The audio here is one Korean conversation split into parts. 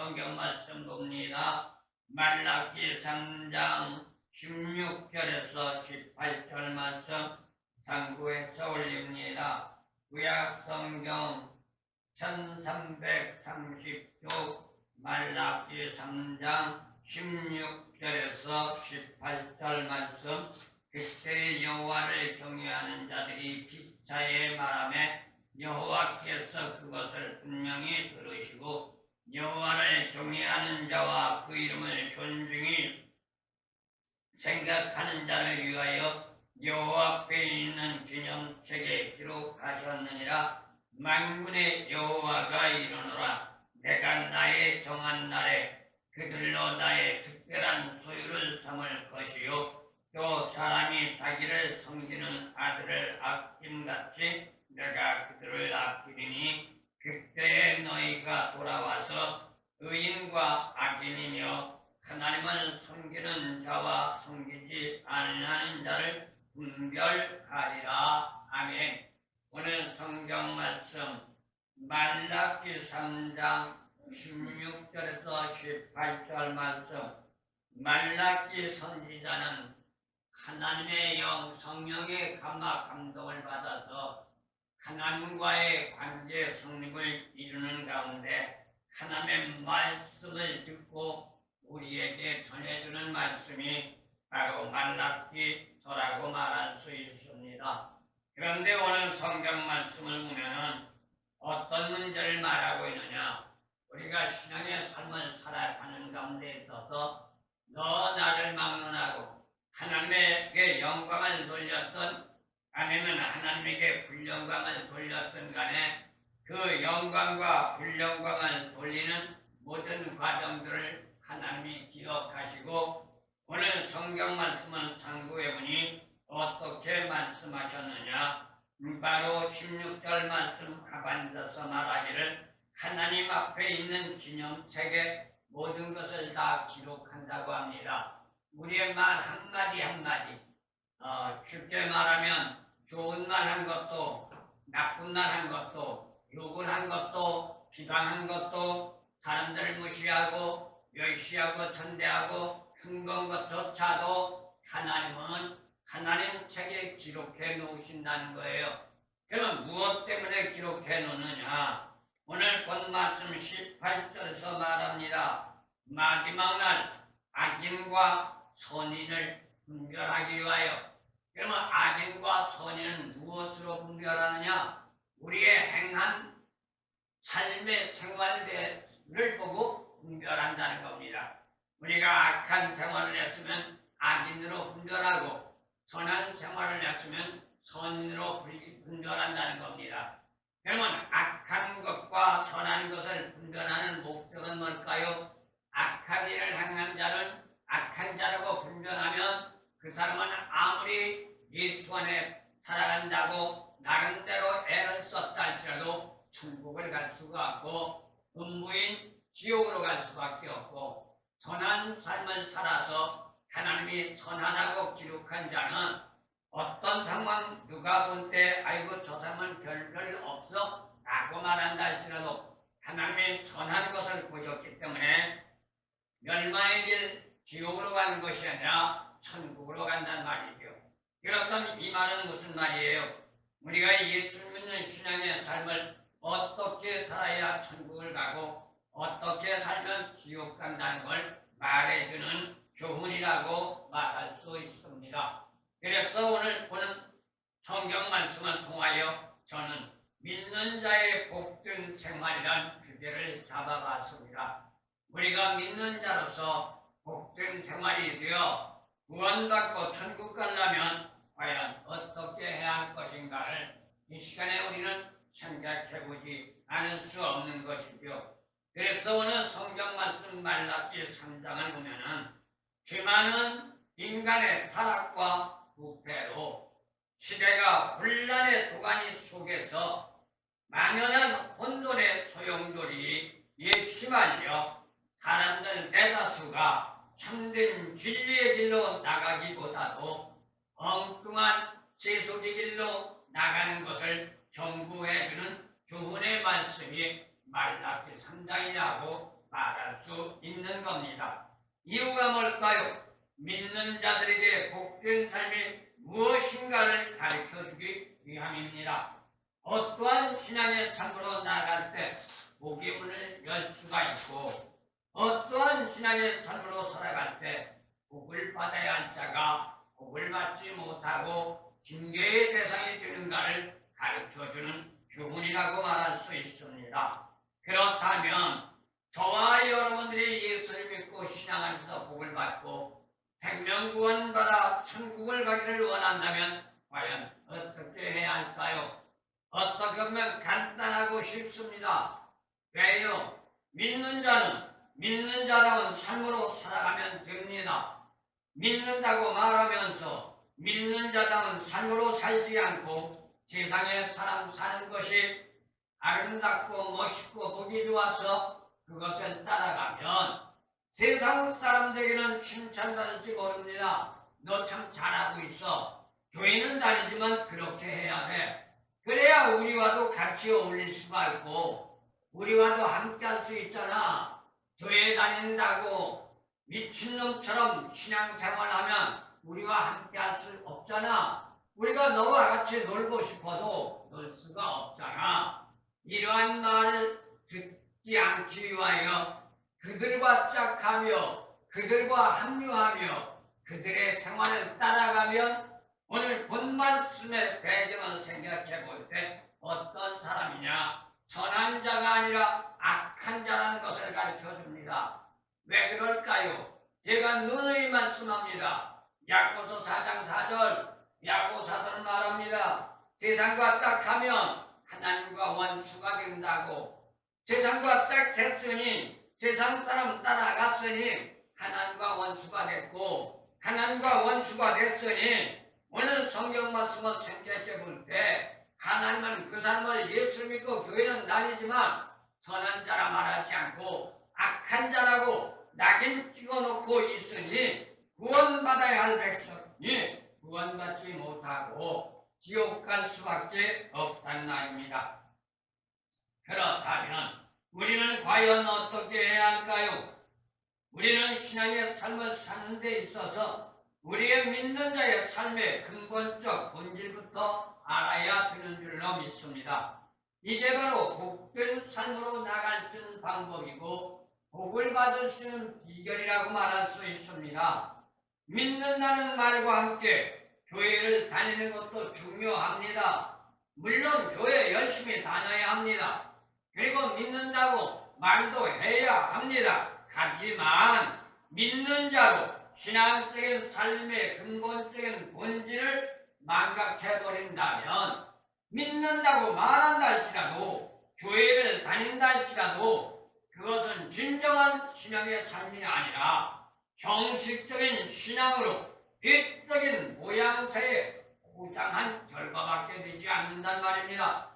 성경 말씀 봅니다. 말라기 3장 16절에서 18절 말씀 상고해서 올립니다. 구약 성경 1330쪽 말라기 3장 16절에서 18절 말씀. 그때 여호와를 경외하는 자들이 피차에 말하매 여호와께서 그것을 분명히 들으시고 여호와를 경외하는 자와 그 이름을 존중히 생각하는 자를 위하여 여호와 앞에 있는 기념책에 기록하셨느니라. 만군의 여호와가 이르노라. 내가 나의 정한 날에 그들로 나의 특별한 소유를 삼을 것이요 또 사람이 자기를 섬기는 아들을 아낌같이 내가 그들을 아끼리니 그때에 너희가 돌아와서 의인과 악인이며 하나님을 섬기는 자와 섬기지 않는 자를 분별하리라. 아멘. 오늘 성경 말씀 말라기 3장 16절에서 18절 말씀. 말라기 선지자는 하나님의 영 성령의 감화 감동을 받아서 하나님과의 관계 성립을 이루는 가운데 하나님의 말씀을 듣고 우리에게 전해주는 말씀이 바로 말라기서라고 말할 수 있습니다. 그런데 오늘 성경 말씀을 보면 어떤 문제를 말하고 있느냐. 우리가 신앙의 삶을 살아가는 가운데 있어서 너 나를 막론하고 하나님에게 영광을 돌렸던 아니면 하나님에게 불영광을 돌렸던 간에 그 영광과 불영광을 돌리는 모든 과정들을 하나님이 기억하시고 오늘 성경 말씀을 참고해보니 어떻게 말씀하셨느냐. 바로 16절 말씀 하반절에서 말하기를 하나님 앞에 있는 기념책에 모든 것을 다 기록한다고 합니다. 우리의 말 한마디 한마디 쉽게 말하면 좋은 말 한 것도 나쁜 말 한 것도 욕을 한 것도 비방한 것도 사람들을 무시하고 멸시하고 천대하고 흉본 것조차도 하나님은 하나님 책에 기록해 놓으신다는 거예요. 그럼 무엇 때문에 기록해 놓느냐. 오늘 본 말씀 18절에서 말합니다. 마지막 날 악인과 선인을 분별하기 위하여. 그러면 악인과 선인은 무엇으로 분별하느냐. 우리의 행한 삶의 생활을 보고 분별한다는 겁니다. 우리가 악한 생활을 했으면 악인으로 분별하고 선한 생활을 했으면 선인으로 분별한다는 겁니다. 그러면 악한 것과 선한 것을 분별하는 목적은 뭘까요? 악한 일을 행한 자는 악한 자라고 분별하면 그 사람은 아무리 예수 안에 살아간다고 나름대로 애를 썼다 할지라도 천국을 갈 수가 없고 음부인 지옥으로 갈 수밖에 없고 선한 삶을 살아서 하나님이 선하다고 기록한 자는 어떤 상황 누가 볼 때 아이고 저 사람은 별별 없어 라고 말한다 할지라도 하나님이 선한 것을 보셨기 때문에 멸망의 길 지옥으로 가는 것이 아니라 천국으로 간다는 말이죠. 그렇다면 이 말은 무슨 말이에요? 우리가 예수 믿는 신앙의 삶을 어떻게 살아야 천국을 가고 어떻게 살면 지옥 간다는 걸 말해주는 교훈이라고 말할 수 있습니다. 그래서 오늘 보는 성경 말씀을 통하여 저는 믿는 자의 복된 생활이란 주제를 잡아봤습니다. 우리가 믿는 자로서 복된 생활이 되어 구원받고 천국 가려면 과연 어떻게 해야 할 것인가를 이 시간에 우리는 생각해보지 않을 수 없는 것이죠. 그래서 오늘 성경 말씀 말라기 3장을 보면은 수많은 인간의 타락과 부패로 시대가 혼란의 도가니 속에서 만연한 혼돈의 소용돌이에 휘말려 사람들 대다수가 참된 진리의 길로 나가기보다도 엉뚱한 세속의 길로 나가는 것을 경고해주는 교훈의 말씀이 말라기 3장이라고 말할 수 있는 겁니다. 이유가 뭘까요? 믿는 자들에게 복된 삶이 무엇인가를 가르쳐주기 위함입니다. 어떠한 신앙의 삶으로 나아갈 때 복의 문을 열 수가 있고 어떠한 신앙의 삶으로 살아갈 때 복을 받아야 할 자가 복을 받지 못하고 징계의 대상이 되는가를 가르쳐주는 교훈이라고 말할 수 있습니다. 그렇다면 저와 여러분들이 예수를 믿고 신앙 안에서 복을 받고 생명구원 받아 천국을 가기를 원한다면 과연 어떻게 해야 할까요? 어떻게 보면 간단하고 쉽습니다. 왜요? 믿는 자는 믿는 자다운 삶으로 살아가면 됩니다. 믿는다고 말하면서 믿는 자다운 삶으로 살지 않고 세상에 사람 사는 것이 아름답고 멋있고 보기 좋아서 그것을 따라가면 세상 사람들에게는 칭찬받을지 모릅니다. 너 참 잘하고 있어. 교회는 다니지만 그렇게 해야 돼. 그래야 우리와도 같이 어울릴 수가 있고 우리와도 함께 할 수 있잖아. 교회 다닌다고 미친놈처럼 신앙생활하면 우리와 함께 할 수 없잖아. 우리가 너와 같이 놀고 싶어도 놀 수가 없잖아. 이러한 말을 듣지 않기 위하여 그들과 짝하며 그들과 합류하며 그들의 생활을 따라가면 오늘 본 말씀의 배경을 생각해 볼 때 어떤 사람이냐? 선한 자가 아니라 악한 자라는 것을 가르쳐 줍니다. 왜 그럴까요? 제가 누누이 말씀합니다. 야고보서 4장 4절 야고보사도는 말합니다. 세상과 짝하면 하나님과 원수가 된다고. 세상과 짝했으니 세상 사람 따라갔으니 하나님과 원수가 됐고 하나님과 원수가 됐으니 오늘 성경 말씀을 생각해 볼 때 하나님은 그 사람을 예수를 믿고 교회는 다니지만 선한 자라 말하지 않고 악한 자라고 낙인 찍어놓고 있으니 구원받아야 할 백성이 구원받지 못하고 지옥 갈 수밖에 없다는 말입니다. 그렇다면 우리는 과연 어떻게 해야 할까요? 우리는 신앙의 삶을 사는 데 있어서 우리의 믿는 자의 삶의 근본적 본질부터 알아야 되는 줄로 믿습니다. 이게 바로 복된 삶으로 나갈 수 있는 방법이고 복을 받을 수 있는 비결이라고 말할 수 있습니다. 믿는다는 말과 함께 교회를 다니는 것도 중요합니다. 물론 교회 열심히 다녀야 합니다. 그리고 믿는다고 말도 해야 합니다. 하지만 믿는 자로 신앙적인 삶의 근본적인 본질을 망각해버린다면 믿는다고 말한다 할지라도 교회를 다닌다 할지라도 그것은 진정한 신앙의 삶이 아니라 형식적인 신앙으로 일적인 모양새에 포장한 결과밖에 되지 않는단 말입니다.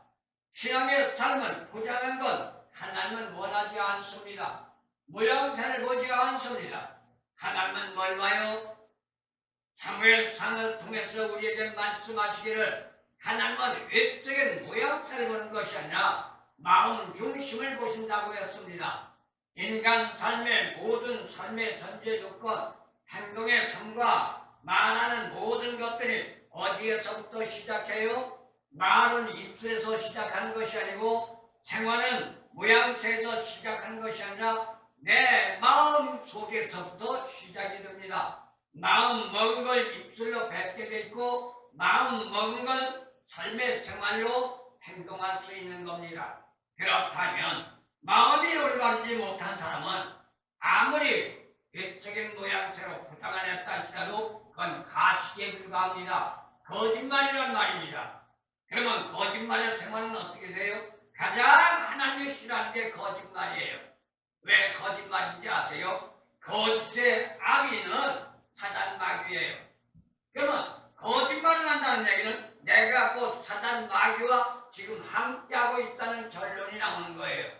신앙의 삶은 포장한 건 하나님은 원하지 않습니다. 모양새를 보지 않습니다. 하나님은 뭘 봐요? 사무엘상을 통해서 우리에게 말씀하시기를 하나님은 외적인 모양새를 보는 것이 아니라 마음 중심을 보신다고 했습니다. 인간 삶의 모든 삶의 전제 조건, 행동의 삶과 말하는 모든 것들이 어디에서부터 시작해요? 말은 입술에서 시작하는 것이 아니고 생활은 모양새에서 시작하는 것이 아니라 내 마음 속에서부터 시작이 됩니다. 마음 먹은 걸 입술로 뱉게 돼 있고 마음 먹은 걸 삶의 생활로 행동할 수 있는 겁니다. 그렇다면 마음이 올바르지 못한 사람은 아무리 외적인 모양새로 포장을 했다 할지라도 그건 가식에 불과합니다. 거짓말이란 말입니다. 그러면 거짓말의 생활은 어떻게 돼요? 가장 하나님이 싫어하는 게 거짓말이에요. 왜 거짓말인지 아세요? 거짓의 아비는 사단 마귀예요. 그러면 거짓말을 한다는 얘기는 내가 곧 사단 마귀와 지금 함께하고 있다는 결론이 나오는 거예요.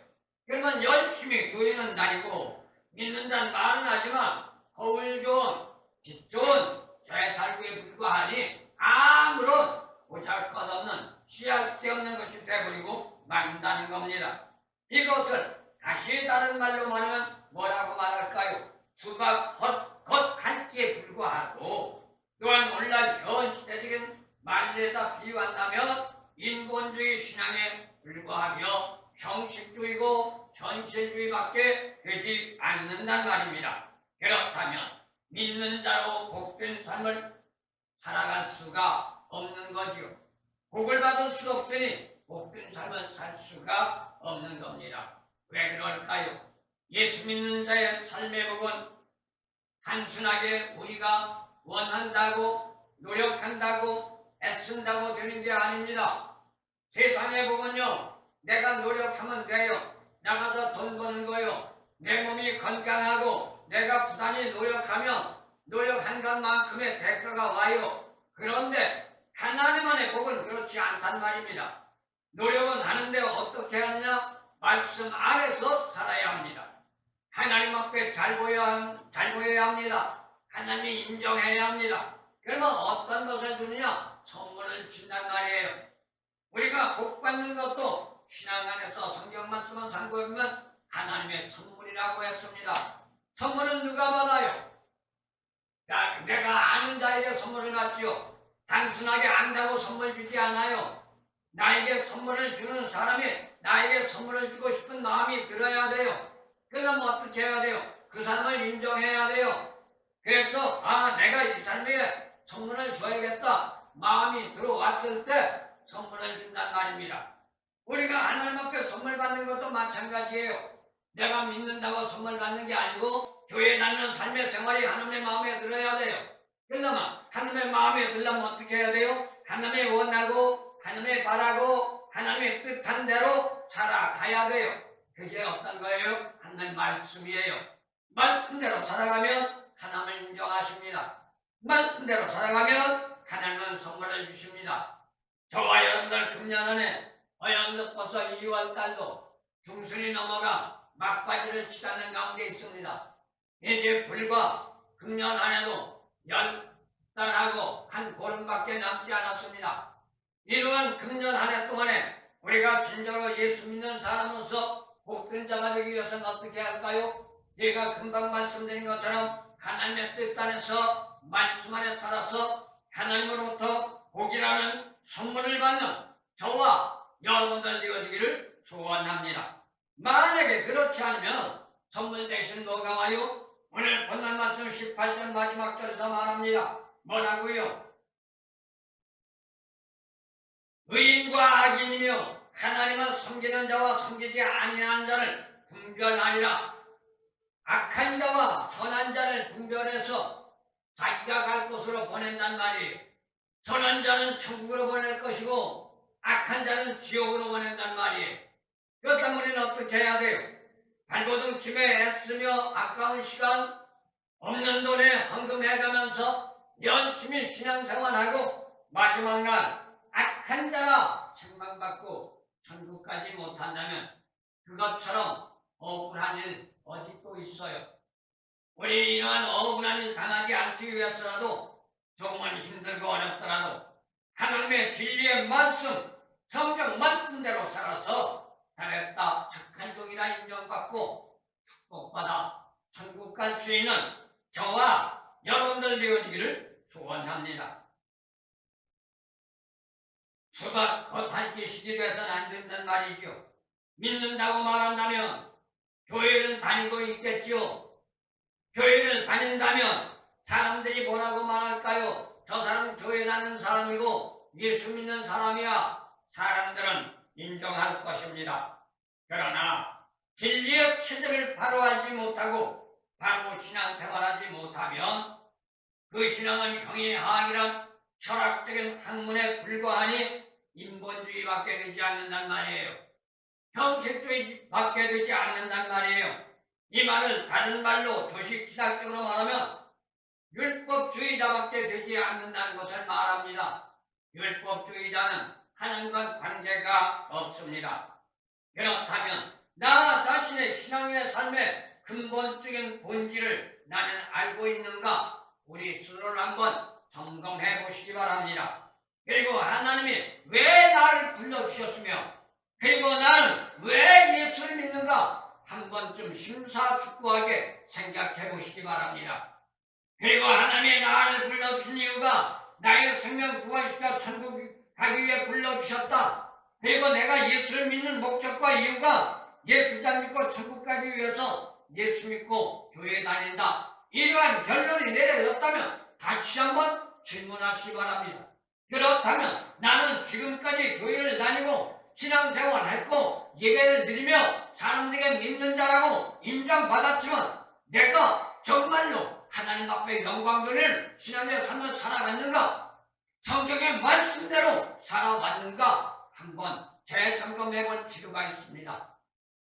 그러면 열심히 교회는 다니고 믿는다는 말은 하지만 거울 좋은 빛 좋은 교회 살구에 불과하니 아무런 보잘것없는 씨앗이 없는 것이 되어버리고 망한다는 겁니다. 이것을 다시 다른 말로 말하면 뭐라고 말할까요? 수가 곧 한끼에 불과하고 또한 오늘날 현 시대적인 말에다 비유한다면 인본주의 신앙에 불과하며 형식주의고 현실주의밖에 되지 않는단 말입니다. 그렇다면 믿는 자로 복된 삶을 살아갈 수가 없는 거죠. 복을 받을 수 없으니 복된 삶을 살 수가 없는 겁니다. 왜 그럴까요? 예수 믿는 자의 삶의 복은 단순하게 우리가 원한다고 노력한다고 애쓴다고 되는 게 아닙니다. 세상의 복은요, 내가 노력하면 돼요. 나가서 돈 버는 거요. 내 몸이 건강하고 내가 부단히 노력하면 노력한 것만큼의 대가가 와요. 그런데 하나님 안의 복은 그렇지 않단 말입니다. 노력은 하는데 어떻게 하느냐? 말씀 안에서 살아야 합니다. 하나님 앞에 잘 보여야 합니다. 하나님이 인정해야 합니다. 그러면 어떤 것을 주느냐? 선물을 준단 말이에요. 우리가 복 받는 것도 신앙 안에서 성경 말씀을 참고해보면 하나님의 선물이라고 했습니다. 선물은 누가 받아요? 내가 아는 자에게 선물을 받죠. 단순하게 안다고 선물 주지 않아요. 나에게 선물을 주는 사람이 나에게 선물을 주고 싶은 마음이 들어야 돼요. 그러면 어떻게 해야 돼요? 그 사람을 인정해야 돼요. 그래서 내가 이 사람에게 선물을 줘야겠다 마음이 들어왔을 때 선물을 준단 말입니다. 우리가 하나님 앞에 선물 받는 것도 마찬가지예요. 내가 믿는다고 선물 받는 게 아니고 교회에 다니는 삶의 생활이 하나님의 마음에 들어야 돼요. 그러면 하나님의 마음에 들려면 어떻게 해야 돼요? 하나님의 원하고 하나님의 바라고 하나님의 뜻한 대로 살아가야 돼요. 그게 어떤 거예요? 하나님의 말씀이에요. 말씀대로 살아가면 하나님을 인정하십니다. 말씀대로 살아가면 하나님은 선물을 주십니다. 저와 여러분들 금년 안에 어연덕 벌써 2월달도 중순이 넘어가 막바지를 치닫는 가운데 있습니다. 이제 불과 금년 안에도 10달하고 한 보름밖에 남지 않았습니다. 이러한 금년 한 해 동안에 우리가 진정으로 예수 믿는 사람으로서 복된 자가 되기 위해서는 어떻게 할까요? 제가 금방 말씀드린 것처럼 하나님의 뜻 안에서 말씀 안에 살아서 하나님으로부터 복이라는 선물을 받는 저와 여러분들 되어지기를 소원합니다. 만약에 그렇지 않으면 선물 대신 뭐가 와요? 오늘 본문 말씀 18절 마지막 절에서 말합니다. 뭐라고요? 의인과 악인이며 하나님을 섬기는 자와 섬기지 아니하는 자를 분별하리라. 악한 자와 선한 자를 분별해서 자기가 갈 곳으로 보낸단 말이에요. 선한 자는 천국으로 보낼 것이고 악한 자는 지옥으로 보낸단 말이에요. 그렇다면 우리는 어떻게 해야 돼요? 발버둥 침에 애쓰며 아까운 시간 없는 돈에 헌금해가면서 열심히 신앙생활하고 마지막 날 악한 자가 책망받고 천국까지 못한다면 그것처럼 억울한 일 어디 또 있어요? 우리 이러한 억울한 일 당하지 않기 위해서라도 정말 힘들고 어렵더라도 하나님의 진리의 말씀, 성경 말씀대로 살아서 잘했다, 착한 종이라 인정받고 축복받아 천국 갈 수 있는 저와 여러분들 되어지기를 소원합니다. 수박 겉핥기 시집에서는 안 된단 말이죠. 믿는다고 말한다면 교회를 다니고 있겠죠. 교회를 다닌다면 사람들이 뭐라고 말할까요? 저 사람은 교회 다니는 사람이고 예수 믿는 사람이야. 사람들은 인정할 것입니다. 그러나 진리의 체제를 바로 알지 못하고 바로 신앙생활하지 못하면 그 신앙은 형이하기란 철학적인 학문에 불과하니 인본주의밖에 되지 않는단 말이에요. 형식주의밖에 되지 않는단 말이에요. 이 말을 다른 말로 조식신학적으로 말하면 율법주의자밖에 되지 않는다는 것을 말합니다. 율법주의자는 하나님과 관계가 없습니다. 그렇다면 나 자신의 신앙의 삶의 근본적인 본질을 나는 알고 있는가? 우리 스스로를 한번 점검해 보시기 바랍니다. 그리고 하나님이 왜 나를 불러주셨으며 그리고 나는 왜 예수를 믿는가? 한 번쯤 심사숙고하게 생각해 보시기 바랍니다. 그리고 하나님의 나를 불러주신 이유가 나의 생명 구원시켜 천국 가기 위해 불러주셨다. 그리고 내가 예수를 믿는 목적과 이유가 예수를 믿고 천국 가기 위해서 예수 믿고 교회에 다닌다. 이러한 결론이 내려졌다면 다시 한번 질문하시기 바랍니다. 그렇다면 나는 지금까지 교회를 다니고 신앙생활했고 예배를 드리며 사람들에게 믿는 자라고 인정받았지만 내가 정말로 하나님 앞에 영광 돌리는 신앙의 삶을 살아갔는가? 성경의 말씀대로 살아왔는가? 한번 재점검해 볼 필요가 있습니다.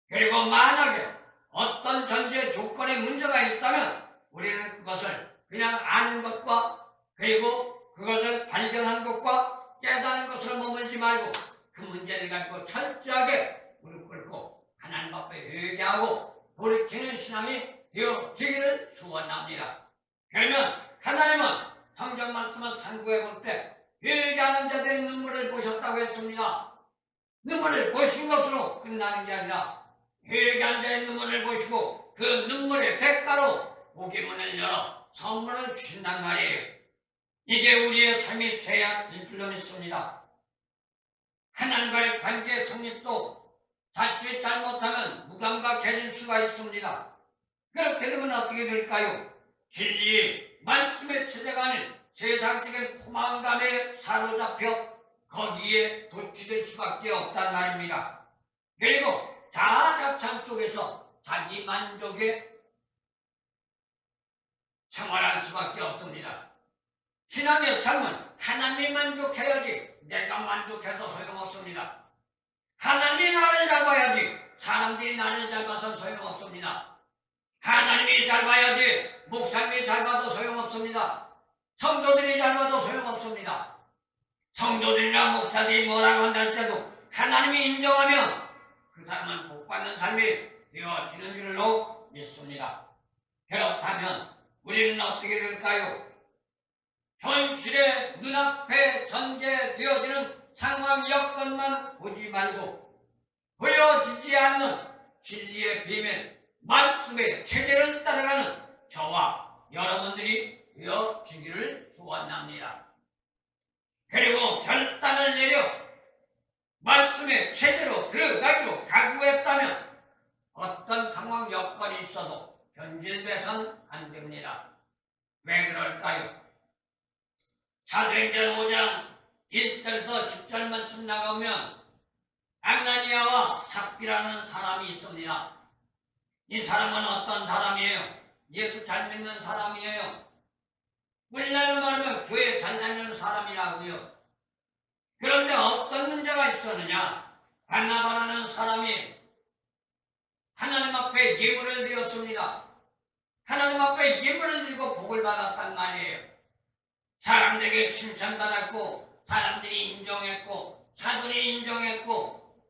그리고 만약에 어떤 전제 조건에 문제가 있다면 우리는 그것을 그냥 아는 것과 그리고 그것을 발견한 것과 깨닫는 것으로 머물지 말고 그 문제를 가지고 철저하게 무릎 꿇고 하나님 앞에 회개하고 돌이키는 신앙이 되어지기를 소원합니다. 그러면 하나님은 성경 말씀을 상고해 볼 때 회개하는 자들의 눈물을 보셨다고 했습니다. 눈물을 보신 것으로 끝나는 게 아니라 회개한 자의 눈물을 보시고 그 눈물의 대가로 복의 문을 열어 선물을 주신단 말이에요. 이게 우리의 삶이 돼야 될 줄로 믿습니다. 하나님과의 관계 성립도 자칫 잘못하면 무감각해질 수가 있습니다. 그렇게 되면 어떻게 될까요? 진리, 말씀의 체제가 아닌 세상적인 포만감에 사로잡혀 거기에 도취될 수밖에 없단 말입니다. 그리고 자아자찬 속에서 자기 만족에 생활할 수밖에 없습니다. 신앙의 삶은 하나님이 만족해야지 내가 만족해서 소용없습니다. 하나님이 나를 잘 봐야지 사람들이 나를 잘 봐서 소용없습니다. 하나님이 잘 봐야지 목사님이 잘 봐도 소용없습니다. 성도들이 잘 봐도 소용없습니다. 성도들이나 목사들이 뭐라고 한다 할지라도 하나님이 인정하면 그 사람은 복받는 삶이 되어지는 줄로 믿습니다. 그렇다면 우리는 어떻게 될까요? 현실의 눈앞에 전개되어지는 상황 여건만 보지 말고 보여지지 않는 진리의 비밀, 말씀의 체제를 따라가는 저와 여러분들이 되어지기를 소원합니다. 그리고 결단을 내려 말씀의 체제로 들어가기로 각오했다면 어떤 상황 여건이 있어도 변질돼선 안 됩니다. 왜 그럴까요? 사도행전 5장 1절에서 10절 말씀 나가면 아나니아와 삽비라는 사람이 있습니다. 이 사람은 어떤 사람이에요? 예수 잘 믿는 사람이에요. 우리나라 말하면 교회 잘 다니는 사람이라고요. 그런데 어떤 문제가 있었느냐? 바나바라는 사람이 하나님 앞에 예물을 드렸습니다. 하나님 앞에 예물을 드리고 복을 받았단 말이에요. 사람들에게 칭찬받았고 사람들이 인정했고 사돈이 인정했고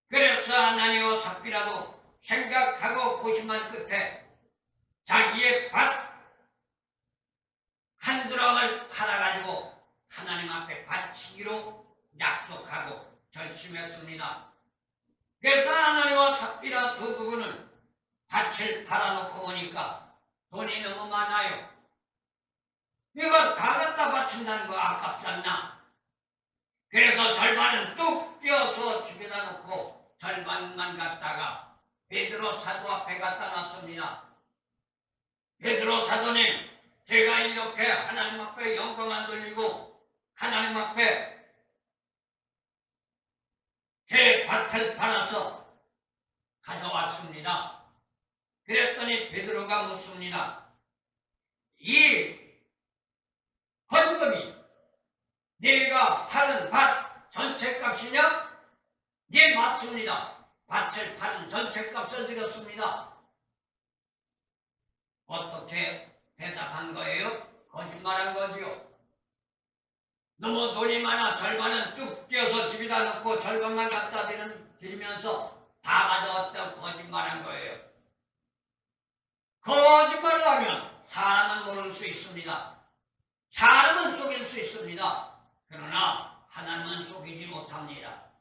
그래서 아나니아와 삽비라도 생각하고 고심한 끝에 자기의 밭 한 두렁을 팔아가지고 하나님 앞에 바치기로 약속하고 결심했습니다. 그래서 아나니아와 삽비라 두 부부는 밭을 팔아놓고 보니까 돈이 너무 많아요. 이거 다 갖다 바친다는 거 아깝지 않나? 그래서 절반은 뚝 떼어서 집에다 놓고 절반만 갖다가 베드로 사도 앞에 갖다 놨습니다. 베드로 사도님, 제가 이렇게 하나님 앞에 영광을 돌리고 하나님 앞에 제 밭을 팔아서 가져왔습니다. 그랬더니 베드로가 묻습니다. 이 헌금이 네가 파는 밭 전체 값이냐? 예, 맞습니다. 밭을 파는 전체 값을 드렸습니다. 어떻게 대답한 거예요? 거짓말한 거지요. 너무 돈이 많아 절반은 뚝 떼어서 집에다 놓고 절반만 갖다 드리면서 다 가져왔다고 거짓말한 거예요. 거짓말을 하면 사람은 모를 수 있습니다. 사람은 속일 수 있습니다. 그러나 하나님은 속이지 못합니다.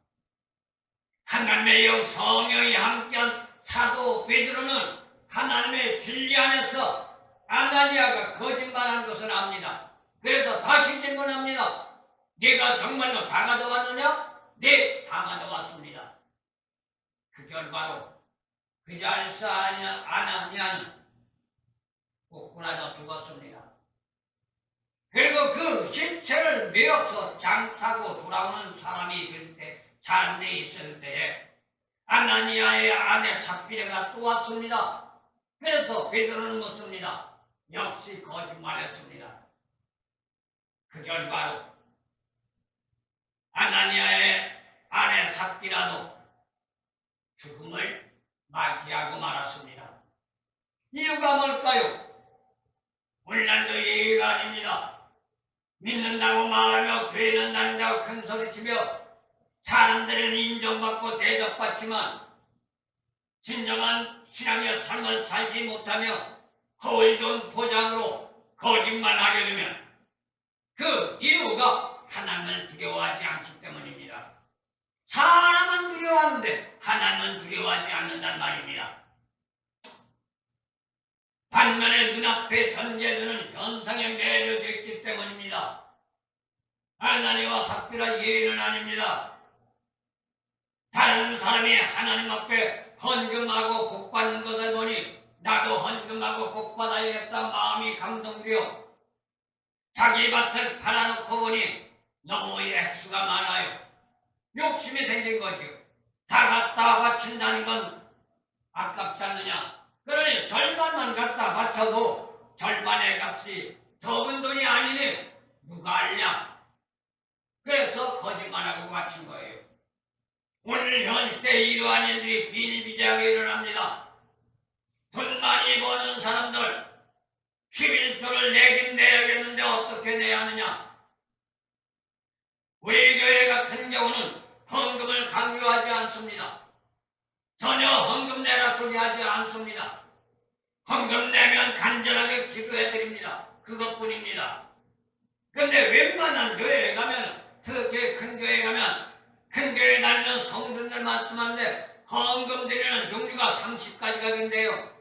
하나님의 영 성령이 함께한 사도 베드로는 하나님의 진리 안에서 아나니아가 거짓말한 것을 압니다. 그래서 다시 질문합니다. 네가 정말로 다 가져왔느냐? 네, 다 가져왔습니다. 그 결과로 그 자리에서 아나니아는 복군하자 죽었습니다. 그리고 그 신체를 메어서 장사고 돌아오는 사람이 그때 자는데 있을 때에 아나니아의 아내 삽비라가 또 왔습니다. 그래서 베드로는 묻습니다. 역시 거짓말했습니다. 그 결과로 아나니아의 아내 삽비라도 죽음을 맞이하고 말았습니다. 이유가 뭘까요? 오늘날도 예의가 아닙니다. 믿는다고 말하며 교회는 다닌다고 큰소리치며 사람들은 인정받고 대접받지만 진정한 신앙의 삶을 살지 못하며 거울 좋은 포장으로 거짓말하게 되면 그 이유가 하나님을 두려워하지 않기 때문입니다. 사람은 두려워하는데 하나님은 두려워하지 않는단 말입니다. 반면에 눈앞에 전개되는 현상에 매료되어 있기 때문입니다. 아나니아와 삽비라 예의는 아닙니다. 다른 사람이 하나님 앞에 헌금하고 복받는 것을 보니 나도 헌금하고 복받아야겠다 마음이 감동되어 자기 밭을 팔아놓고 보니 너무 액수가 많아요. 욕심이 생긴 거죠. 다 갖다 바친다는 건 아깝지 않느냐. 그러니 절반만 갖다 바쳐도 절반의 값이 적은 돈이 아니니 누가 알냐. 그래서 거짓말하고 바친 거예요. 오늘 현 시대에 이러한 일들이 비일비재하게 일어납니다. 돈 많이 버는 사람들 11조를 내긴 내야겠는데 어떻게 내야 하느냐. 우리 교회 같은 경우는 헌금을 강요하지 않습니다. 전혀 헌금 내라 소리 하지 않습니다. 헌금 내면 간절하게 기도해드립니다. 그것뿐입니다. 그런데 웬만한 교회에 가면, 특히 큰 교회에 가면 큰 교회에 다니는 성도들 말씀하는데 헌금 드리는 종류가 30가지가 된대요.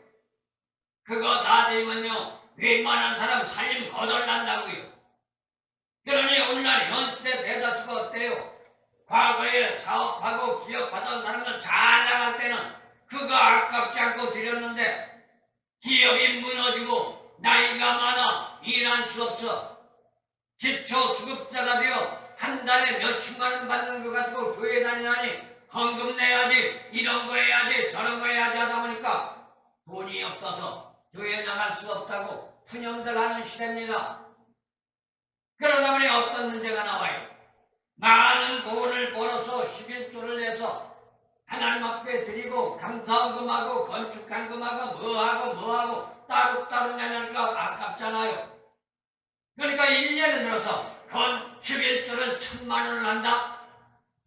그거 다 드리면요 웬만한 사람 살림 거덜난다고요. 그러니 오늘날 현 시대 대다수가 어때요? 과거에 사업하고 기업하던 사람들 잘 나갈 때는 그거 아깝지 않고 드렸는데 기업이 무너지고 나이가 많아 일할 수 없어 기초수급자가 되어 한 달에 몇십만 원 받는 거 가지고 교회 다니라니 헌금 내야지 이런 거 해야지 저런 거 해야지 하다 보니까 돈이 없어서 교회 나갈 수 없다고 푸념들 하는 시대입니다. 그러다 보니 어떤 문제가 나와요? 많은 돈을 벌어서 11조를 내서 하나님 앞에 드리고 감사헌금하고 건축헌금하고 뭐하고 따로따로 내니까 아깝잖아요. 그러니까 1년에 들어서 건 11조를 1000만 원을 한다?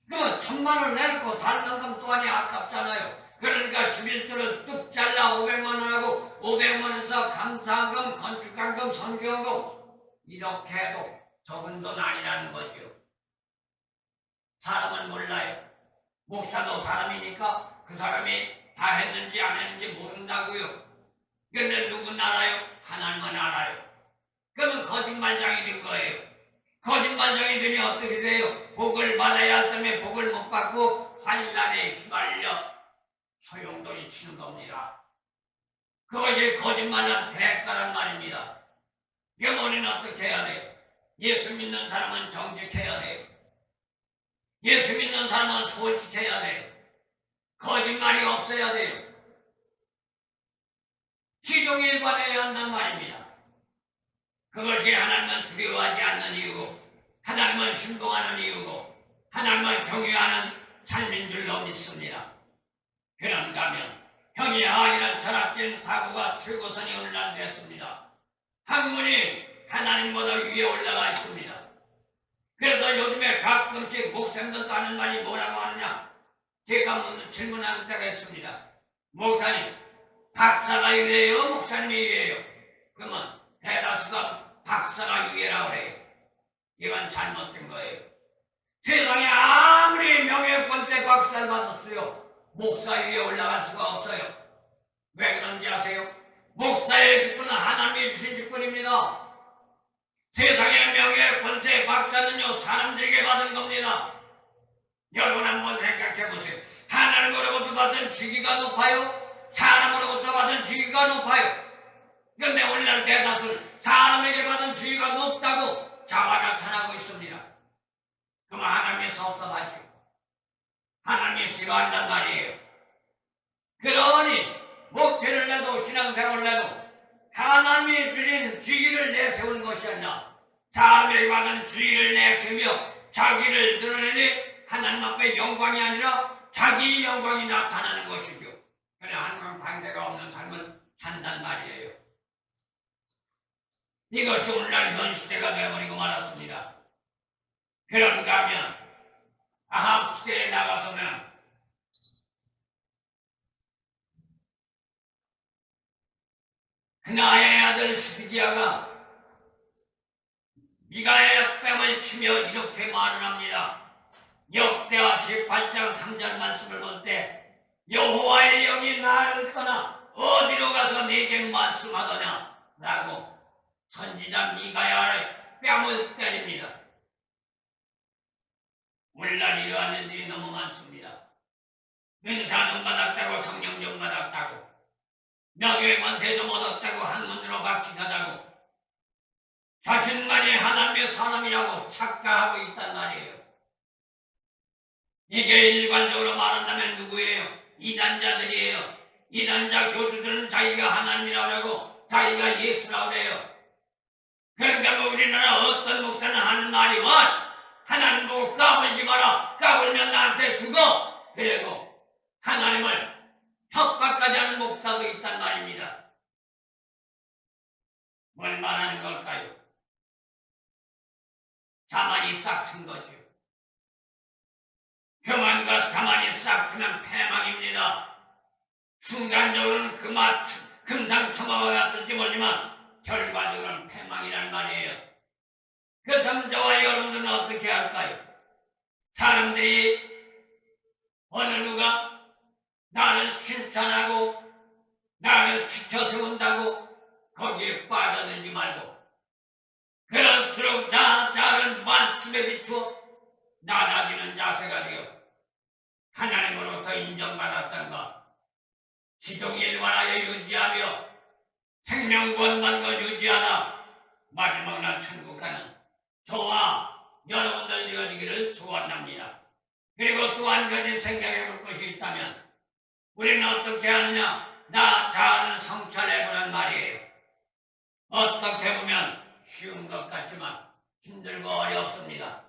그러면 1000만 원 내놓고 다른 헌금 또한이 아깝잖아요. 그러니까 11조를 뚝 잘라 500만 원하고 500만 원에서 감사헌금, 건축헌금, 선교헌금 이렇게 해도 적은 돈 아니라는 거죠. 사람은 몰라요. 목사도 사람이니까 그 사람이 다 했는지 안 했는지 모른다고요. 그런데 누군 알아요? 하나님은 알아요. 그러면 거짓말장이 된 거예요. 거짓말장이 되니 어떻게 돼요? 복을 받아야 할 때문에 복을 못 받고 환난에 휘말려 소용돌이 치는 겁니다. 그것이 거짓말한 대가란 말입니다. 그럼 우리는 어떻게 해야 돼요? 예수 믿는 사람은 정직해야 돼요. 예수 믿는 사람은 솔직해야 돼요. 거짓말이 없어야 돼요. 시종일관해야 한단 말입니다. 그것이 하나님은 두려워하지 않는 이유고 하나님은 신봉하는 이유고 하나님을 경외하는 삶인 줄로 믿습니다. 그런가 하면 형이 아이란 철학적인 사고가 최고선이 오늘날 됐습니다. 학문이 하나님보다 위에 올라가 있습니다. 그래서 요즘에 가끔씩 목사님들도 하는 말이 뭐라고 하느냐? 제가 질문할 때가 있습니다. 목사님, 박사가 유해요? 목사님이 유해요? 그러면 대다수가 박사가 유해라고 그래요. 이건 잘못된 거예요. 세상에 아무리 명예권대 박사를 받았어요. 목사 위에 올라갈 수가 없어요. 왜 그런지 아세요? 목사의 직분은 하나님이 주신 직분입니다. 세상의 명예, 권세, 박사는요 사람들에게 받은 겁니다. 여러분 한번 생각해 보세요. 하나님으로부터 받은 직위가 높아요? 사람으로부터 받은 직위가 높아요? 그런데 오늘날 대다수는 사람에게 받은 직위가 높다고 자화자찬하고 있습니다. 그럼 하나님이 섭섭하죠. 하나님이 싫어한단 말이에요. 그러니 목회를 해도 신앙생활을 해도 하나님이 주신 직위를 내세운 것이 아니라 사람에게 받은 직위를 내세우며 자기를 드러내니 하나님 앞에 영광이 아니라 자기 영광이 나타나는 것이죠. 그래 하나님 관계가 없는 삶을 산단 말이에요. 이것이 오늘날 현 시대가 되어버리고 말았습니다. 그런가 하면 아합 시대에 나가서는 그나의 아들 시드기야가 미가의 뺨을 치며 이렇게 말을 합니다. 역대하 18장 3절 말씀을 볼 때 여호와의 영이 나를 떠나 어디로 가서 내게 말씀하더냐 라고 선지자 미가야의 뺨을 때립니다. 오늘날 이러한 일들이 너무 많습니다. 은사는 받았다고 성령 좀 받았다고 명예 권세 좀 얻었다고 한문으로 박식하다고 자신만이 하나님의 사람이라고 착각하고 있단 말이에요. 이게 일관적으로 말한다면 누구예요? 이단자들이에요. 이단자 교주들은 자기가 하나님이라고 하고 자기가 예수라고 해요. 그러니까 뭐 우리나라 어떤 목사는 하는 말이 하나님 보고 까불지 마라. 까불면 나한테 죽어. 그리고 하나님을 협박까지 하는 목사도 있단 말입니다. 뭘 말하는 걸까요? 자만이 싹튼 거죠. 교만과 자만이 싹트면 패망입니다. 순간적으로는 그 맛 금상첨화가 같을지 모르지만 결과적으로는 패망이란 말이에요. 그렇다면 저와 여러분들은 어떻게 할까요? 사람들이 어느 누가 나를 칭찬하고 나를 지켜 세운다고 거기에 빠져들지 말고 그럴수록 나 자를 말씀에 비추어 낮아지는 자세가 되어 하나님으로부터 인정받았다는 것 지종일관하여 유지하며 생명구원받는 것 유지하다 마지막 날 천국 가는 저와 여러분들 되어지기를 소원합니다. 그리고 또 한 가지 생각해 볼 것이 있다면 우리는 어떻게 하느냐? 나 자아를 성찰해보란 말이에요. 어떻게 보면 쉬운 것 같지만 힘들고 어렵습니다.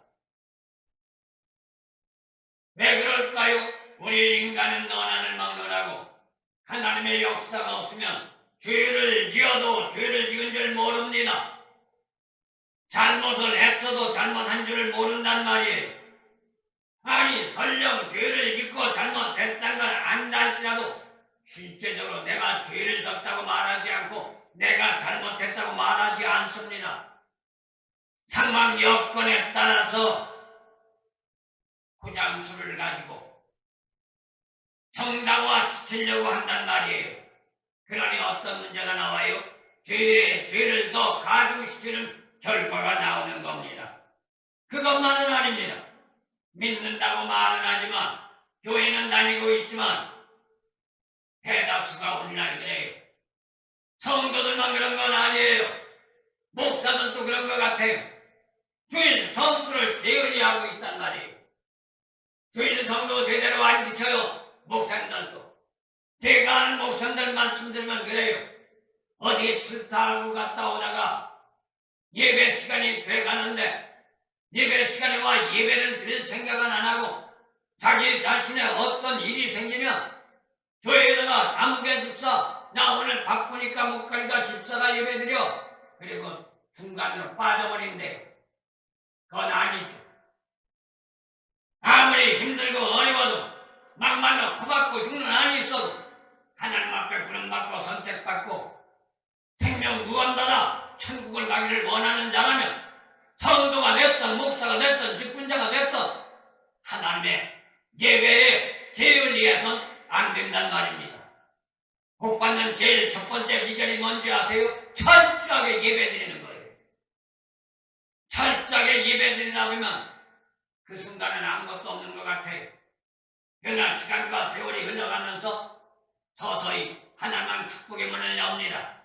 왜 그럴까요? 우리 인간은 너난을 막론하고 하나님의 역사가 없으면 죄를 지어도 죄를 지은 줄 모릅니다. 잘못을 했어도 잘못한 줄을 모른단 말이에요. 아니 설령 죄를 짓고 잘못했다는 걸 안다 할지라도 실제적으로 내가 죄를 졌다고 말하지 않고 내가 잘못했다고 말하지 않습니다. 상황 여건에 따라서 구장수를 가지고 정당화시키려고 한단 말이에요. 그러니 어떤 문제가 나와요? 죄를 더 가중시키는 결과가 나오는 겁니다. 그것만은 아닙니다. 믿는다고 말은 하지만 교회는 다니고 있지만 대다수가 오늘날 그래요. 성도들만 그런 건 아니에요. 목사들도 그런 것 같아요. 주일 성수를 게으리하고 있단 말이에요. 주일 성도 제대로 안 지켜요. 목사님들도. 제가 아는 목사님들 말씀들만 그래요. 어디에 출타하고 갔다 오다가 예배 시간이 돼가는데 예배 시간에 와 예배를 드릴 생각은 안 하고 자기 자신의 어떤 일이 생기면 교회에다가 아무개 집사 나 오늘 바쁘니까 못 가니까 집사가 예배 드려 그리고 중간으로 빠져버린대요. 그건 아니죠. 아무리 힘들고 어려워도 막말로 코박고 죽는 안이 있어도 하나님 앞에 부름받고 선택받고 생명 구원받아 천국을 가기를 원하는 자라면 성도가 됐든 목사가 됐든 직분자가 됐든 하나님의 예배에 게을리해서 기도의 비결이 뭔지 아세요? 철저하게 예배드리는 거예요. 철저하게 예배드리다 보면 그 순간에는 아무것도 없는 것 같아요. 그러나 시간과 세월이 흘러가면서 서서히 하나님은 축복의 문을 엽니다.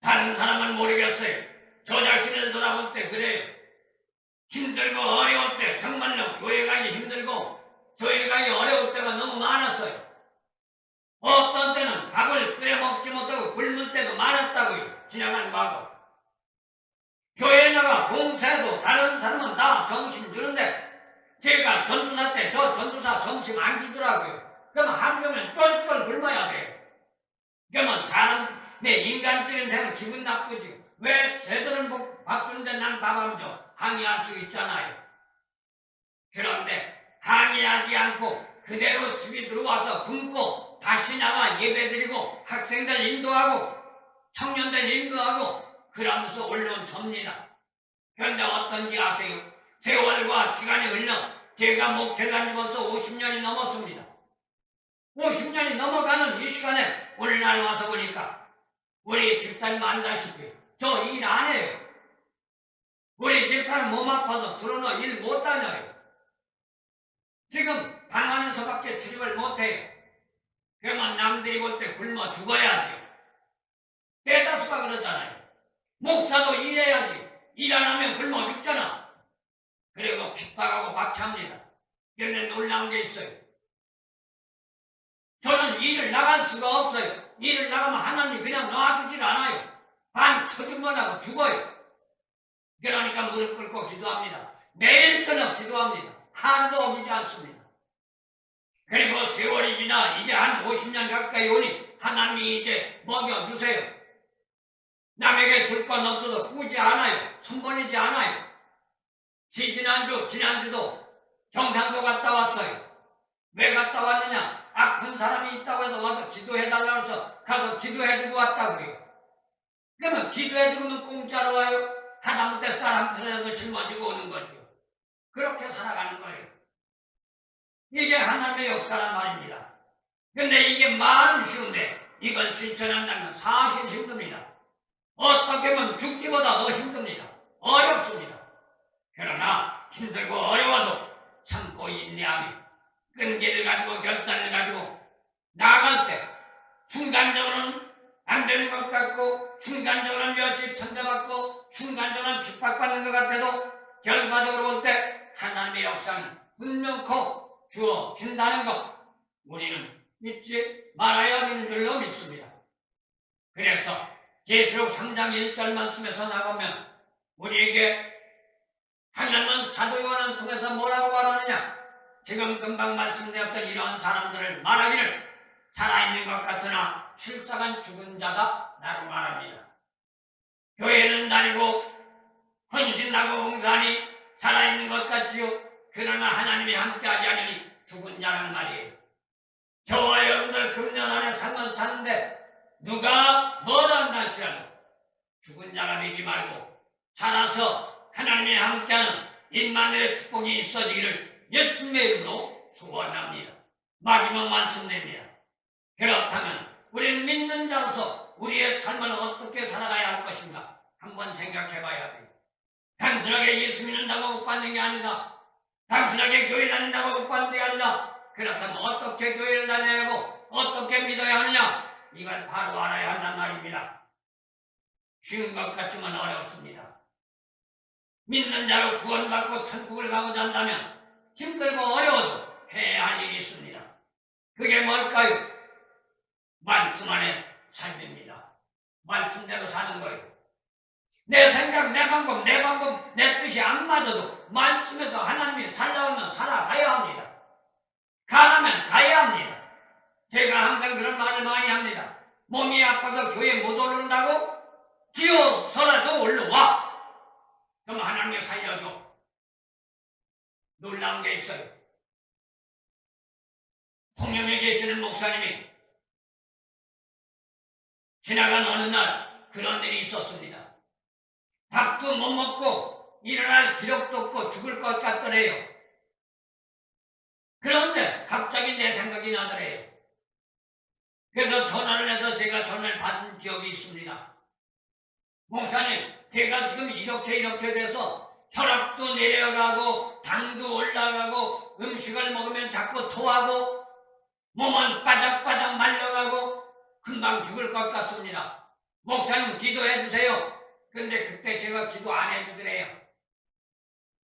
다른 사람은 모르겠어요. 저 자신을 돌아볼 때 그래요. 힘들고 어려울 때 정말로 교회 가기 힘들고 교회 가기 어려울 때가 너무 많았어요. 어떤 때는 밥을 끓여 먹지 못하고 굶을 때도 많았다고요. 지나가는 과거. 교회에 나가 봉사해도 다른 사람은 다 점심 주는데 제가 전도사 때 저 전도사 점심 안 주더라고요. 그럼 하루 종일 쫄쫄 굶어야 돼요. 그러면 사람의 인간적인 생각 기분 나쁘지. 왜 쟤들은 밥 주는데 난 밥 안 줘? 항의할 수 있잖아요. 그런데 항의하지 않고 그대로 집에 들어와서 굶고 다시 나가 예배드리고 학생들 인도하고 청년들 인도하고 그러면서 올라온 접니다. 그런데 어떤지 아세요? 세월과 시간이 흘러 제가 목회를 다니면서 50년이 넘었습니다. 50년이 넘어가는 이 시간에 오늘날 와서 보니까 우리 집사님 알다시피 저 일 안 해요. 우리 집사람 몸 아파서 들어서 일 못 다녀요. 지금 방 안에서밖에 출입을 못 해요. 그러면 남들이 볼 때 굶어 죽어야지. 대다수가 그러잖아요. 목사도 일해야지. 일 안 하면 굶어 죽잖아. 그리고 핍박하고 박해합니다. 그런데 놀라운 게 있어요. 저는 일을 나갈 수가 없어요. 일을 나가면 하나님이 그냥 놔주질 않아요. 반 처중만 죽어요. 그러니까 무릎 꿇고 기도합니다. 매일 저녁 기도합니다. 하루도 어기지 않습니다. 그리고 세월이 지나 이제 한 50년 가까이 오니 하나님이 이제 먹여주세요. 남에게 줄 건 없어도 꾸지 않아요. 손버리지 않아요. 지난주도 경상도 갔다 왔어요. 왜 갔다 왔느냐? 아픈 사람이 있다고 해서 와서 기도해달라고 해서 가서 기도해주고 왔다고요. 그러면 기도해주면 공짜로 와요? 하다못해 사람 틀어서 짊어지고 오는 거죠. 그렇게 살아가는 거예요. 이게 하나님의 역사란 말입니다. 근데 이게 말은 쉬운데 이걸 실천한다면 사실 힘듭니다. 어떻게 보면 죽기보다 더 힘듭니다. 어렵습니다. 그러나 힘들고 어려워도 참고 인내하며 끈기를 가지고 결단을 가지고 나아갈 때 순간적으로는 안 되는 것 같고 순간적으로는 몇십 천대받고 순간적으로는 핍박받는 것 같아도 결과적으로 볼 때 하나님의 역사는 분명코 주어진다는 것 우리는 믿지 말아야 하는 줄로 믿습니다. 그래서 계시록 3장 1절 말씀에서 나가면 우리에게 하나님은 사도 요한을 통해서 뭐라고 말하느냐? 지금 금방 말씀드렸던 이러한 사람들을 말하기를 살아있는 것 같으나 실상은 죽은 자다 라고 말합니다. 교회는 다니고 헌신하고 봉사하니 살아있는 것 같지요. 그러나 하나님이 함께하지 않으니 죽은 자라는 말이에요. 저와 여러분들 금년 안에 상을 사는데 누가 뭐라 한다 할지라도 죽은 자가 되지 말고 살아서 하나님이 함께하는 임마누엘의 축복이 있어지기를 예수님의 이름으로 소원합니다. 마지막 말씀드립니다. 그렇다면 우리는 믿는 자로서 우리의 삶을 어떻게 살아가야 할 것인가 한번 생각해 봐야 돼요. 단순하게 예수 믿는다고 못 받는 게 아니다. 단순하게 교회 다닌다고 못 받는 게 아니라 그렇다면 어떻게 교회를 다녀야 하고 어떻게 믿어야 하느냐 이걸 바로 알아야 한단 말입니다. 쉬운 것 같지만 어렵습니다. 믿는 자로 구원받고 천국을 가고자 한다면 힘들고 어려워도 해야 할 일이 있습니다. 그게 뭘까요? 말씀 안에 삶입니다. 말씀대로 사는 거예요. 내 생각, 내 방법, 내 뜻이 안 맞아도 말씀에서 하나님이 살라오면 살아가야 합니다. 가라면 가야 합니다. 제가 항상 그런 말을 많이 합니다. 몸이 아파서 교회 못 오른다고? 지어서라도 올라와. 그럼 하나님이 살려줘. 놀라운 게 있어요. 통영에 계시는 목사님이 지나간 어느 날 그런 일이 있었습니다. 밥도 못 먹고 일어날 기력도 없고 죽을 것 같더래요. 그런데 갑자기 내 생각이 나더래요. 그래서 전화를 해서 제가 전화를 받은 기억이 있습니다. 목사님, 제가 지금 이렇게 돼서 혈압도 내려가고 당도 올라가고 음식을 먹으면 자꾸 토하고 몸은 바닥바닥 말라가고 금방 죽을 것 같습니다. 목사님 기도해 주세요. 그런데 그때 제가 기도 안 해주더래요.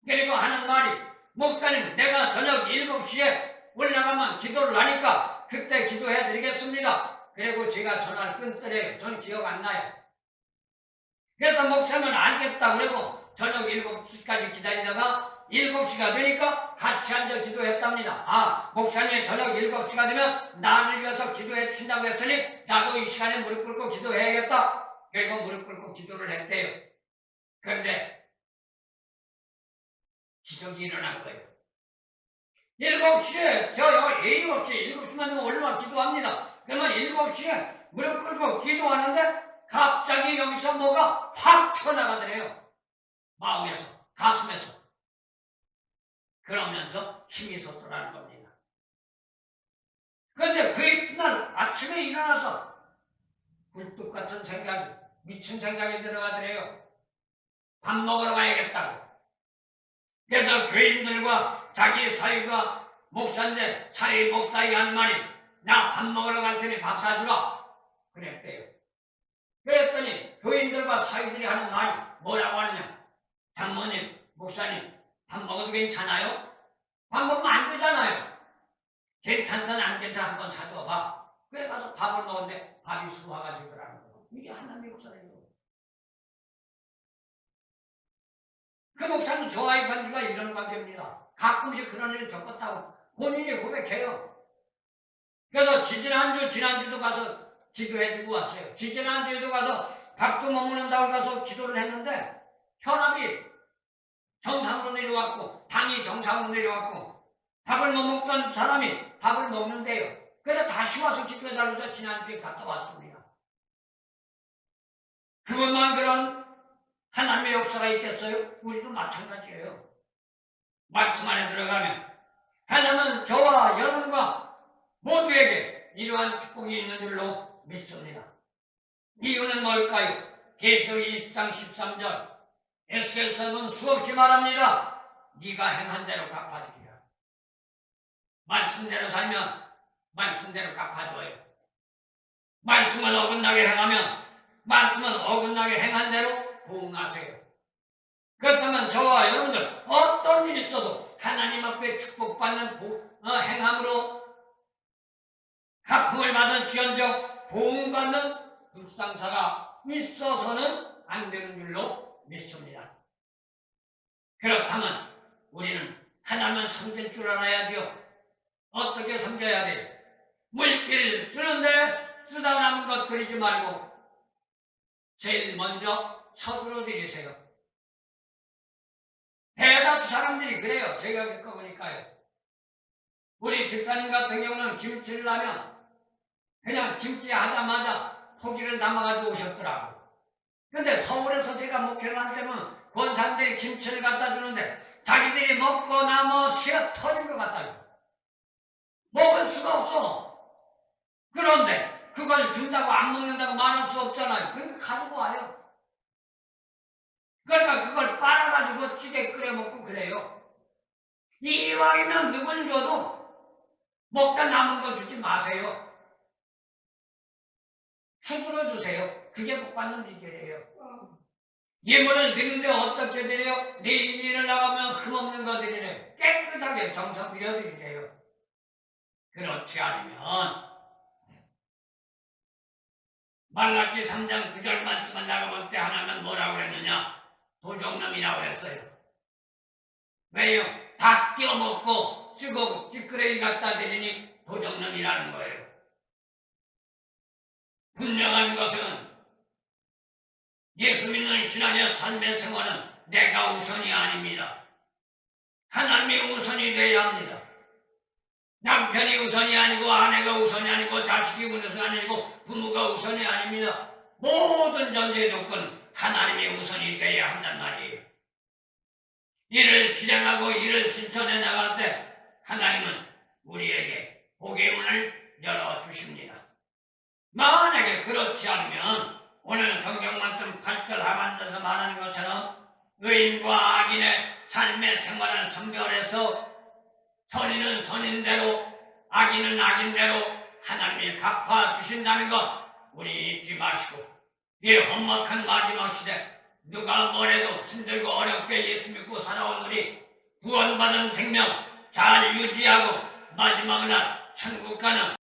그리고 하는 말이, 목사님 내가 저녁 7시에 올라가면 기도를 하니까 그때 기도해 드리겠습니다. 그리고 제가 전화를 끊더래요. 전 기억 안 나요. 그래서 목사님은 알겠다 그러고 저녁 7시까지 기다리다가 7시가 되니까 같이 앉아 기도했답니다. 아, 목사님이 저녁 7시가 되면 나를 위해서 기도해 주신다고 했으니 나도 이 시간에 무릎 꿇고 기도해야겠다. 그리고 무릎 꿇고 기도를 했대요. 그런데 기적이 일어난 거예요. 7시에 저요, 예의 없이 7시만 되면 올라와 기도합니다. 그러면 7시에 무릎 꿇고 기도하는데 갑자기 여기서 뭐가 확 튀어나가더래요. 마음에서, 가슴에서. 그러면서 힘이 솟더라는 겁니다. 그런데 그 이튿날 아침에 일어나서 굴뚝 같은 생각이, 미친 생각이 들어가더래요. 밥 먹으러 가야겠다고. 그래서 교인들과 자기 사위가 목사인데 사위 목사에게 한 말이, 나 밥 먹으러 갈 테니 밥 사주라 그랬대요. 그랬더니 교인들과 사위들이 하는 말이 뭐라고 하느냐, 장모님, 목사님 밥 먹어도 괜찮아요? 밥 먹으면 안 되잖아요. 괜찮든 안 괜찮든 한번 사줘봐. 그래 가서 밥을 먹었는데 밥이 수화가지더라는 거예요. 이게 하나님의 역사예요. 그 목사는 저와의 관계가 이런 관계입니다. 가끔씩 그런 일을 겪었다고 본인이 고백해요. 그래서 지난주도 가서 기도해주고 왔어요. 지난주에도 가서 밥도 못 먹는다고 가서 기도를 했는데 혈압이 정상으로 내려왔고 당이 정상으로 내려왔고 밥을 못 먹던 사람이 밥을 먹는데요. 그래서 다시 와서 기도해달라고 해서 지난주에 갔다 왔습니다. 그것만 그런 하나님의 역사가 있겠어요? 우리도 마찬가지예요. 말씀 안에 들어가면 하나님은 저와 여러분과 모두에게 이러한 축복이 있는 줄로 믿습니다. 이유는 뭘까요? 계시록 20장 13절 에스겔서는 수없이 말합니다. 네가 행한 대로 갚아주리라. 말씀대로 살면 말씀대로 갚아줘요. 말씀을 어긋나게 행하면 말씀은 어긋나게 행한 대로 부응하세요. 그렇다면 저와 여러분들 어떤 일이 있어도 하나님 앞에 축복받는 행함으로 갚음을 받은 기원적 보응받는 불상사가 있어서는 안 되는 줄로 믿습니다. 그렇다면 우리는 하나님을 섬길 줄 알아야죠. 어떻게 섬겨야 돼요? 물기를 주는데 쓰다 남은 것 드리지 말고 제일 먼저 서두로 드리세요. 대다수 사람들이 그래요. 제가 겪어보니까요. 우리 집사님 같은 경우는 김치를 하면 그냥 김치 하자마자 포기를 담아가지고 오셨더라고. 근데 서울에서 제가 목회를 할 때는 권사님들이 김치를 갖다 주는데 자기들이 먹고 나면 씨가 터진 것 같아요. 먹을 수가 없어. 그런데 그걸 준다고 안 먹는다고 말할 수 없잖아요. 그러니까 가지고 와요. 그러니까 그걸 빨아가지고 찌개 끓여 먹고 그래요. 이왕이면 누굴 줘도 먹다 남은 거 주지 마세요. 수두로 주세요. 그게 복 받는 비결이에요. 예물을 드리는데 어떻게 드려요? 내 일을 나가면 흠없는 거 드리래요. 깨끗하게 정성 드려드리래요. 그렇지 않으면 말라기 3장 9절 말씀을 나가볼 때 하나님은 뭐라고 그랬느냐? 도적놈이라고 그랬어요. 왜요? 다 끼워먹고 쓰고 찌끄레기 갖다 드리니 도적놈이라는 거예요. 분명한 것은 예수 믿는 신앙의 삶의 생활은 내가 우선이 아닙니다. 하나님이 우선이 되어야 합니다. 남편이 우선이 아니고 아내가 우선이 아니고 자식이 우선이 아니고 부모가 우선이 아닙니다. 모든 전제 조건 하나님이 우선이 되어야 한단 말이에요. 이를 실행하고 이를 실천해 나갈 때 하나님은 우리에게 복의 문을 열어주십니다. 만약에 그렇지 않으면 오늘 성경 말씀 8절 하반절에서 말하는 것처럼 의인과 악인의 삶의 생활을 선별해서 선인은 선인대로 악인은 악인대로 하나님이 갚아주신다는 것 우리 잊지 마시고 이 험악한 마지막 시대 누가 뭐래도 힘들고 어렵게 예수 믿고 살아온 우리 구원받은 생명 잘 유지하고 마지막 날 천국 가는